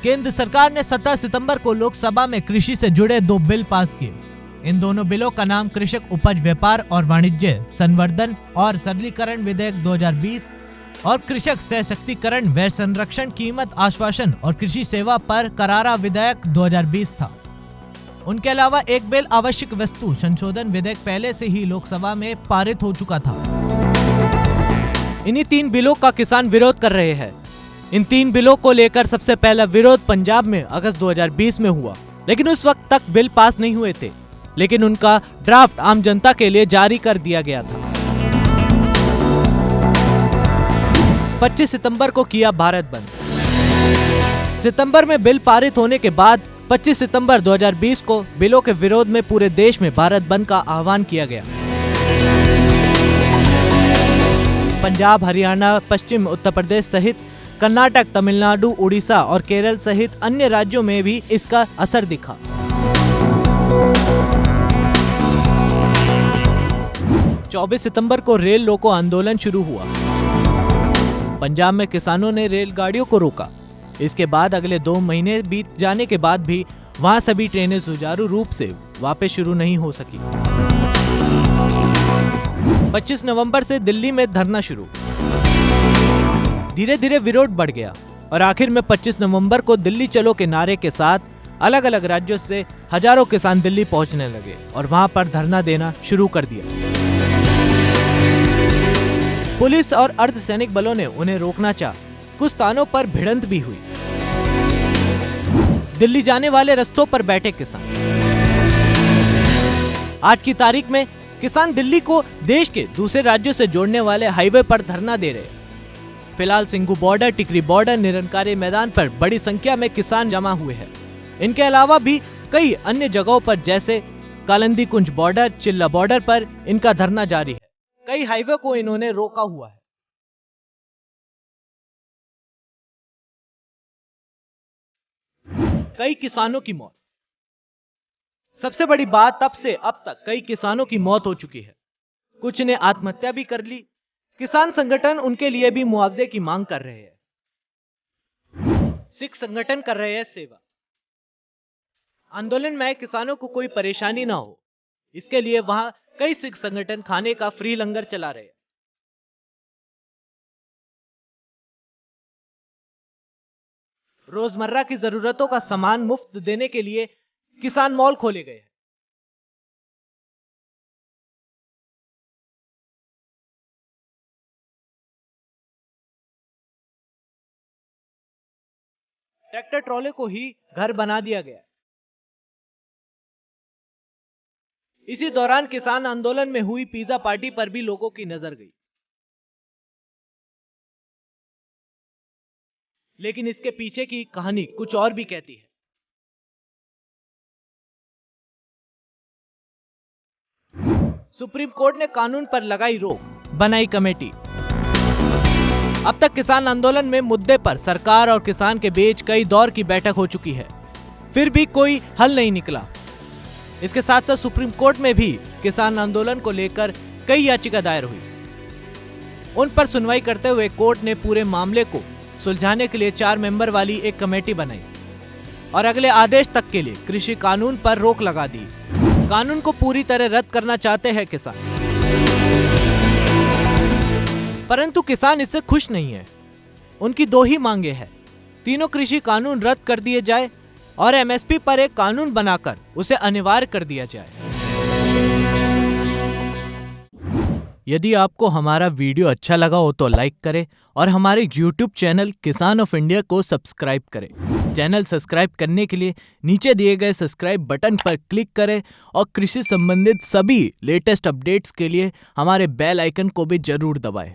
केंद्र सरकार ने 17 सितंबर को लोकसभा में कृषि से जुड़े 2 बिल पास किए। इन दोनों बिलों का नाम कृषक उपज व्यापार और वाणिज्य संवर्धन और सरलीकरण विधेयक 2020 और कृषक सशक्तिकरण व संरक्षण कीमत आश्वासन और कृषि सेवा पर करारा विधेयक 2020 था। उनके अलावा एक बिल आवश्यक वस्तु संशोधन विधेयक पहले से ही लोकसभा में पारित हो चुका था। इन्हीं 3 बिलों का किसान विरोध कर रहे हैं। इन 3 बिलों को लेकर सबसे पहला विरोध पंजाब में अगस्त 2020 में हुआ, लेकिन उस वक्त तक बिल पास नहीं हुए थे, लेकिन उनका ड्राफ्ट आम जनता के लिए जारी कर दिया गया था। 25 सितंबर को किया भारत बंद। सितंबर में बिल पारित होने के बाद 25 सितंबर 2020 को बिलों के विरोध में पूरे देश में भारत बंद का आह्वान किया गया। पंजाब, हरियाणा, पश्चिम उत्तर प्रदेश सहित कर्नाटक, तमिलनाडु, उड़ीसा और केरल सहित अन्य राज्यों में भी इसका असर दिखा। चौबीस सितंबर को रेल रोको आंदोलन शुरू हुआ। पंजाब में किसानों ने रेलगाड़ियों को रोका। इसके बाद अगले 2 महीने बीत जाने के बाद भी वहां सभी ट्रेनें सुचारू रूप से वापस शुरू नहीं हो सकी। 25 नवंबर से दिल्ली में धरना शुरू। धीरे धीरे विरोध बढ़ गया और आखिर में 25 नवंबर को दिल्ली चलो के नारे के साथ अलग अलग राज्यों से हजारों किसान दिल्ली पहुंचने लगे और वहां पर धरना देना शुरू कर दिया। पुलिस और अर्धसैनिक बलों ने उन्हें रोकना चाहा। कुछ स्थानों पर भिड़ंत भी हुई। दिल्ली जाने वाले रास्तों पर बैठे किसान। आज की तारीख में किसान दिल्ली को देश के दूसरे राज्यों से जोड़ने वाले हाईवे पर धरना दे रहे हैं। फिलहाल सिंघू बॉर्डर, टिकरी बॉर्डर, निरंकारी मैदान पर बड़ी संख्या में किसान जमा हुए हैं। इनके अलावा भी कई अन्य जगहों पर जैसे कालंदी कुंज बॉर्डर, चिल्ला बॉर्डर पर इनका धरना जारी है। कई हाईवे को इन्होंने रोका हुआ है। कई किसानों की मौत। सबसे बड़ी बात, तब से अब तक कई किसानों की मौत हो चुकी है। कुछ ने आत्महत्या भी कर ली। किसान संगठन उनके लिए भी मुआवजे की मांग कर रहे हैं। सिख संगठन कर रहे हैं सेवा। आंदोलन में किसानों को कोई परेशानी ना हो, इसके लिए वहां कई सिख संगठन खाने का फ्री लंगर चला रहे हैं। रोजमर्रा की जरूरतों का सामान मुफ्त देने के लिए किसान मॉल खोले गए हैं। ट्रैक्टर ट्रॉले को ही घर बना दिया गया। इसी दौरान किसान आंदोलन में हुई पिज्जा पार्टी पर भी लोगों की नजर गई। लेकिन इसके पीछे की कहानी कुछ और भी कहती है। सुप्रीम कोर्ट ने कानून पर लगाई रोक, बनाई कमेटी। अब तक किसान आंदोलन में मुद्दे पर सरकार और किसान के बीच कई दौर की बैठक हो चुकी है, फिर भी कोई हल नहीं निकला। इसके साथ साथ सुप्रीम कोर्ट में भी किसान आंदोलन को लेकर कई याचिका दायर हुई। उन पर सुनवाई करते हुए कोर्ट ने पूरे मामले को सुलझाने के लिए 4 मेंबर वाली एक कमेटी बनाई और अगले आदेश तक के लिए कृषि कानून पर रोक लगा दी। कानून को पूरी तरह रद्द करना चाहते हैं किसान, परंतु किसान इससे खुश नहीं है। उनकी 2 ही मांगे हैं। तीनों कृषि कानून रद्द कर दिए जाए और एमएसपी पर एक कानून बनाकर उसे अनिवार्य कर दिया जाए। यदि आपको हमारा वीडियो अच्छा लगा हो तो लाइक करें और हमारे YouTube चैनल किसान ऑफ इंडिया को सब्सक्राइब करें। चैनल सब्सक्राइब करने के लिए नीचे दिए गए सब्सक्राइब बटन पर क्लिक करें और कृषि संबंधित सभी लेटेस्ट अपडेट्स के लिए हमारे बेल आइकन को भी जरूर दबाएं।